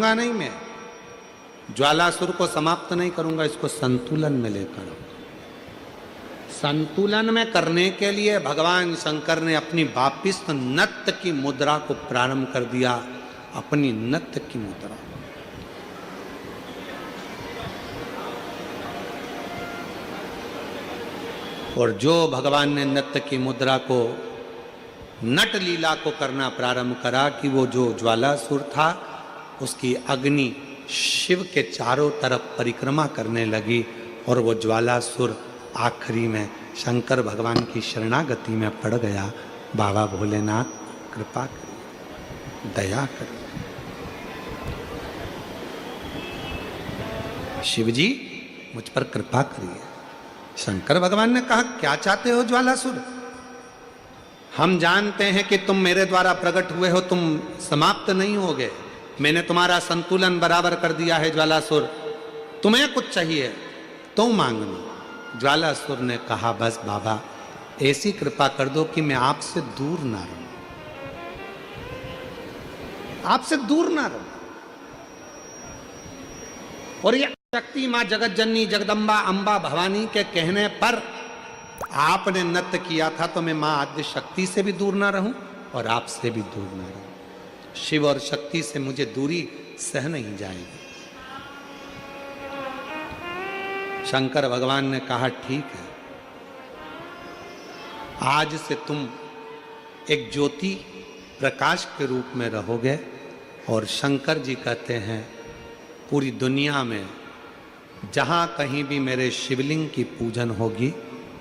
करूंगा नहीं, मैं ज्वालासुर को समाप्त नहीं करूंगा, इसको संतुलन में लेकर आऊंगा। संतुलन में करने के लिए भगवान शंकर ने अपनी वापिस नत्थ की मुद्रा को प्रारंभ कर दिया, अपनी नत्थ की मुद्रा। और जो भगवान ने नत्थ की मुद्रा को, नट लीला को करना प्रारंभ करा कि वो जो ज्वालासुर था उसकी अग्नि शिव के चारों तरफ परिक्रमा करने लगी और वो ज्वालासुर आखिरी में शंकर भगवान की शरणागति में पड़ गया। बाबा भोलेनाथ कृपा करिए, दया करिए। शिव जी मुझ पर कृपा करिए। शंकर भगवान ने कहा, क्या चाहते हो ज्वालासुर? हम जानते हैं कि तुम मेरे द्वारा प्रकट हुए हो, तुम समाप्त नहीं होगे। मैंने तुम्हारा संतुलन बराबर कर दिया है ज्वालासुर, तुम्हें कुछ चाहिए तो मांग लो। ज्वालासुर ने कहा, बस बाबा ऐसी कृपा कर दो कि मैं आपसे दूर ना रहूं, आपसे दूर ना रहूं। और ये शक्ति मां जगत जननी जगदम्बा अंबा भवानी के कहने पर आपने नृत्य किया था, तो मैं मां आद्य शक्ति से भी दूर ना रहूं और आपसे भी दूर ना रहूं। शिव और शक्ति से मुझे दूरी सह नहीं जाएगी। शंकर भगवान ने कहा, ठीक है, आज से तुम एक ज्योति प्रकाश के रूप में रहोगे। और शंकर जी कहते हैं, पूरी दुनिया में जहां कहीं भी मेरे शिवलिंग की पूजन होगी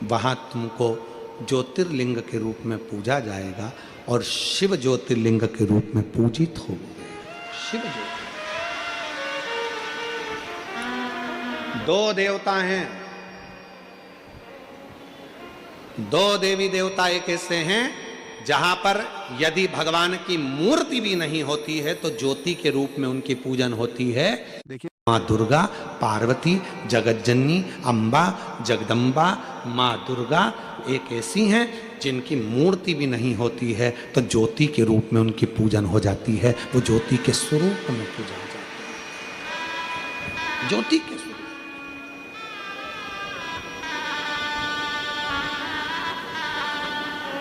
वहां तुमको ज्योतिर्लिंग के रूप में पूजा जाएगा और शिव ज्योतिर्लिंग के रूप में पूजित होगे। शिव ज्योति, दो देवता हैं, दो देवी देवता एक ऐसे हैं जहां पर यदि भगवान की मूर्ति भी नहीं होती है तो ज्योति के रूप में उनकी पूजन होती है। देखिए, माँ दुर्गा, पार्वती, जगतजननी, अम्बा, जगदम्बा, माँ दुर्गा एक ऐसी हैं जिनकी मूर्ति भी नहीं होती है तो ज्योति के रूप में उनकी पूजन हो जाती है। वो ज्योति के स्वरूप में पूजा हो जाती है, ज्योति के स्वरूप।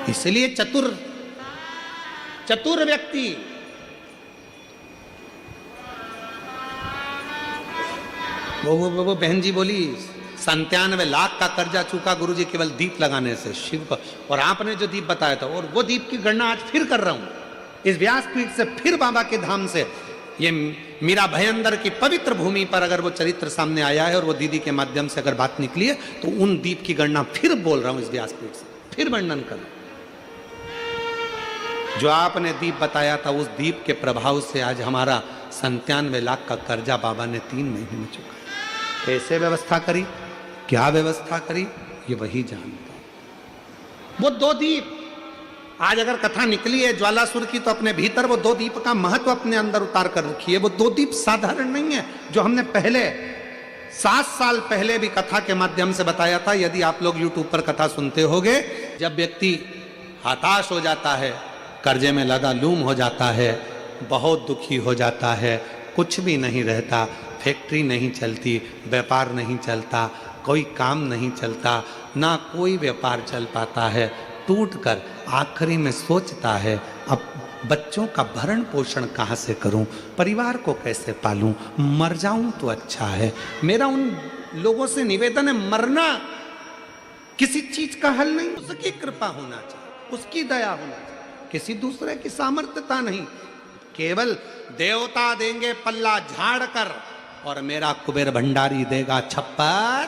इसलिए चतुर व्यक्ति वो बहन जी बोली, 97 लाख का कर्जा चूका गुरुजी केवल दीप लगाने से शिव को। और आपने जो दीप बताया था, और वो दीप की गणना आज फिर कर रहा हूं इस व्यासपीठ से, फिर बाबा के धाम से। ये मीरा भयंदर की पवित्र भूमि पर अगर वो चरित्र सामने आया है और वो दीदी के माध्यम से अगर बात निकली है तो उन दीप की गणना फिर बोल रहा हूं इस व्यासपीठ से, फिर वर्णन कर। जो आपने दीप बताया था उस दीप के प्रभाव से आज हमारा 97 लाख का कर्जा बाबा ने 3 महीने में चुका। कैसे व्यवस्था करी, क्या व्यवस्था करी, ये वही जानता। वो 2 दीप आज अगर कथा निकली है ज्वालासुर की तो अपने भीतर वो 2 दीप का महत्व अपने अंदर उतार कर रखी है। वो 2 दीप साधारण नहीं है, जो हमने पहले 7 साल पहले भी कथा के माध्यम से बताया था। यदि आप लोग YouTube पर कथा सुनते होंगे, जब व्यक्ति हताश हो जाता है, कर्जे में लदालूम हो जाता है, बहुत दुखी हो जाता है, कुछ भी नहीं रहता, फैक्ट्री नहीं चलती, व्यापार नहीं चलता, कोई काम नहीं चलता, ना कोई व्यापार चल पाता है, टूटकर आखिरी में सोचता है अब बच्चों का भरण पोषण कहाँ से करूं, परिवार को कैसे पालूं, मर जाऊं तो अच्छा है। मेरा उन लोगों से निवेदन है, मरना किसी चीज का हल नहीं, उसकी कृपा होना चाहिए, उसकी दया होना चाहिए, किसी दूसरे की सामर्थ्यता नहीं। केवल देवता देंगे पल्ला झाड़ कर और मेरा कुबेर भंडारी देगा छप्पर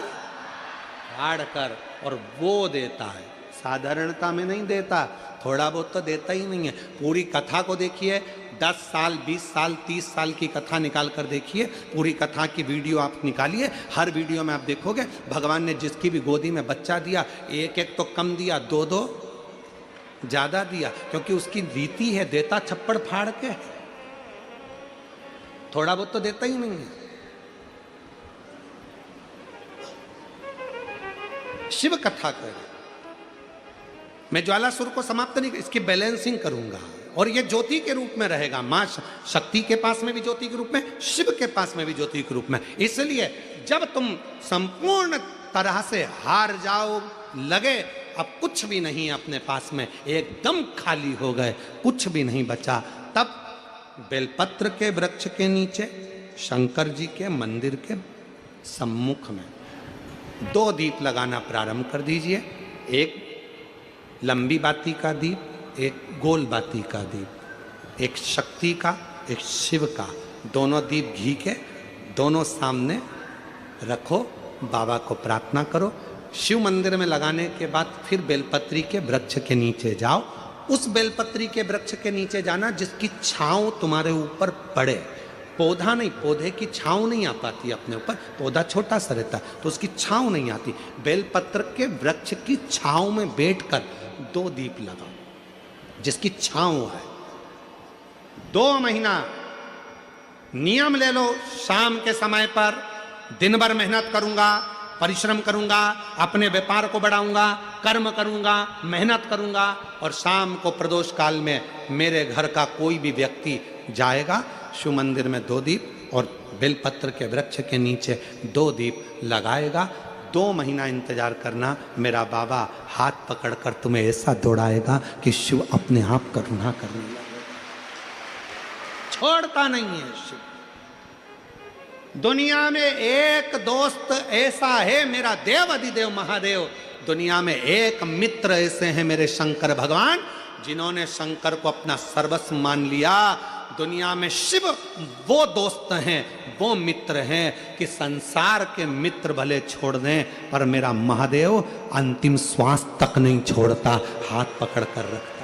झाड़ कर, और वो देता है, साधारणता में नहीं देता, थोड़ा बहुत तो देता ही नहीं है। पूरी कथा को देखिए, 10 साल 20 साल 30 साल की कथा निकाल कर देखिए, पूरी कथा की वीडियो आप निकालिए, हर वीडियो में आप देखोगे भगवान ने जिसकी भी गोदी में बच्चा दिया, एक एक तो कम दिया, 2-2 ज्यादा दिया, क्योंकि उसकी रीति है, देता छप्पड़ फाड़ के, थोड़ा बहुत तो देता ही नहीं है। शिव कथा करें, मैं ज्वालासुर को समाप्त नहीं, इसकी बैलेंसिंग करूंगा। और ये ज्योति के रूप में रहेगा। माँ शक्ति के पास में भी ज्योति के रूप में, शिव के पास में भी ज्योति के रूप में। इसलिए जब तुम संपूर्ण तरह से हार जाओ, लगे अब कुछ भी नहीं अपने पास में, एकदम खाली हो गए, कुछ भी नहीं बचा, तब बेलपत्र के वृक्ष के नीचे शंकर जी के मंदिर के सम्मुख में 2 दीप लगाना प्रारंभ कर दीजिए। एक लंबी बाती का दीप, एक गोल बाती का दीप, एक शक्ति का, एक शिव का। दोनों दीप घी के दोनों सामने रखो, बाबा को प्रार्थना करो। शिव मंदिर में लगाने के बाद फिर बेलपत्री के वृक्ष के नीचे जाओ। उस बेलपत्री के वृक्ष के नीचे जाना जिसकी छांव तुम्हारे ऊपर पड़े। पौधा नहीं, पौधे की छांव नहीं आ पाती अपने ऊपर, पौधा छोटा सा रहता तो उसकी छांव नहीं आती। बेलपत्र के वृक्ष की छांव में बैठकर 2 दीप लगाओ जिसकी छांव है। 2 महीना नियम ले लो, शाम के समय पर दिन भर मेहनत करूंगा, परिश्रम करूंगा, अपने व्यापार को बढ़ाऊंगा, कर्म करूंगा, मेहनत करूंगा, और शाम को प्रदोष काल में मेरे घर का कोई भी व्यक्ति जाएगा, शिव मंदिर में 2 दीप और बेलपत्र के वृक्ष के नीचे 2 दीप लगाएगा। 2 महीना इंतजार करना, मेरा बाबा हाथ पकड़कर तुम्हें ऐसा दौड़ाएगा कि शिव अपने आप करुणा करने लगेगा। छोड़ता नहीं है शिव। दुनिया में एक दोस्त ऐसा है मेरा देव अधिदेव महादेव, दुनिया में एक मित्र ऐसे हैं मेरे शंकर भगवान जिन्होंने शंकर को अपना सर्वस्व मान लिया। दुनिया में शिव वो दोस्त हैं, वो मित्र हैं कि संसार के मित्र भले छोड़ दें पर मेरा महादेव अंतिम श्वास तक नहीं छोड़ता, हाथ पकड़ कर रखता।